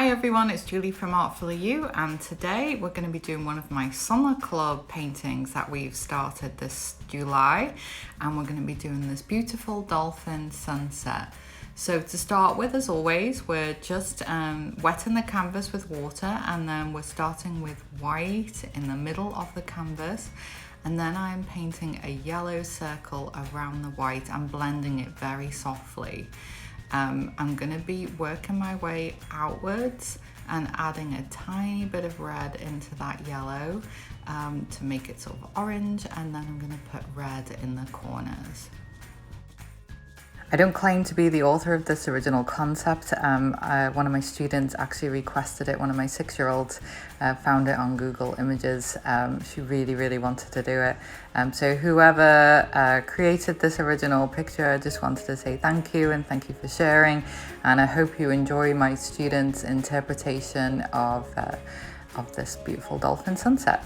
Hi everyone, it's Julie from Artfully You, and today we're going to be doing one of my summer club paintings that we've started this July, and we're going to be doing this beautiful dolphin sunset. So to start with, as always, we're just wetting the canvas with water, and then we're starting with white in the middle of the canvas, and then I'm painting a yellow circle around the white and blending it very softly. I'm going to be working my way outwards and adding a tiny bit of red into that yellow to make it sort of orange, and then I'm going to put red in the corners. I don't claim to be the author of this original concept. One of my students actually requested it. One of my 6-year-olds found it on Google Images. She really wanted to do it. So whoever created this original picture, I just wanted to say thank you and thank you for sharing. And I hope you enjoy my students' interpretation of this beautiful dolphin sunset.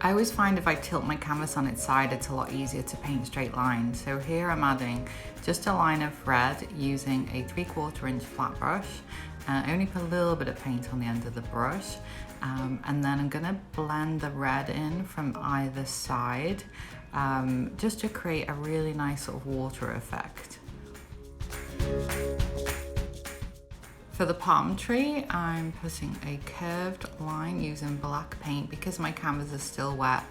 I always find if I tilt my canvas on its side, it's a lot easier to paint straight lines. So here I'm adding just a line of red using a 3/4 inch flat brush. I only put a little bit of paint on the end of the brush. And then I'm gonna blend the red in from either side, just to create a really nice sort of water effect. For the palm tree, I'm putting a curved line using black paint because my canvas is still wet.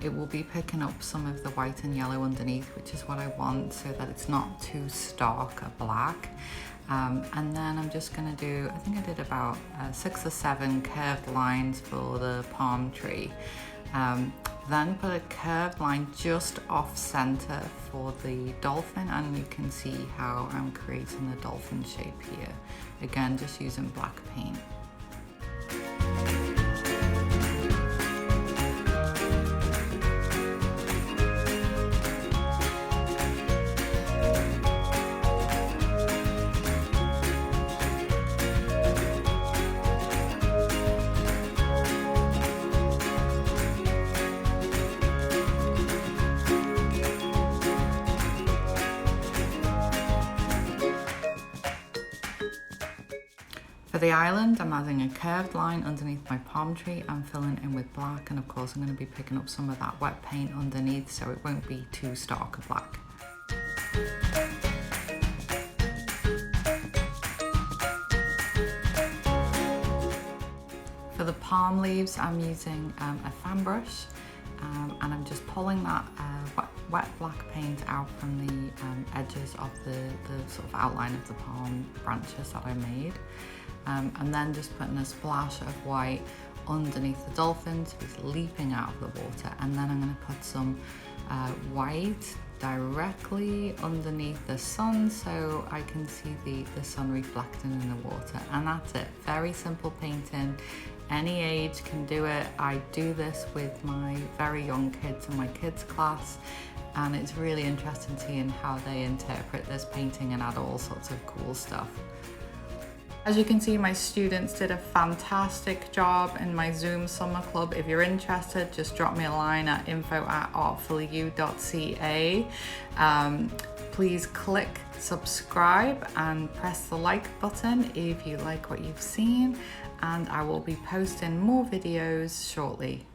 It will be picking up some of the white and yellow underneath, which is what I want, so that it's not too stark a black. And then I'm just gonna do, I think I did about 6 or 7 curved lines for the palm tree. Then put a curved line just off center for the dolphin, and you can see how I'm creating the dolphin shape here. Again, just using black paint. For the island, I'm adding a curved line underneath my palm tree. I'm filling in with black, and of course I'm going to be picking up some of that wet paint underneath so it won't be too stark a black. For the palm leaves, I'm using a fan brush, and I'm just pulling that wet black paint out from the edges of the sort of outline of the palm branches that I made. And then just putting a splash of white underneath the dolphin so he's leaping out of the water. And then I'm going to put some white directly underneath the sun so I can see the sun reflecting in the water. And that's it. Very simple painting. Any age can do it. I do this with my very young kids in my kids class, and it's really interesting seeing how they interpret this painting and add all sorts of cool stuff. As you can see, my students did a fantastic job in my Zoom summer club. If you're interested, just drop me a line at info@artfullyyou.ca. Please click subscribe and press the like button if you like what you've seen, and I will be posting more videos shortly.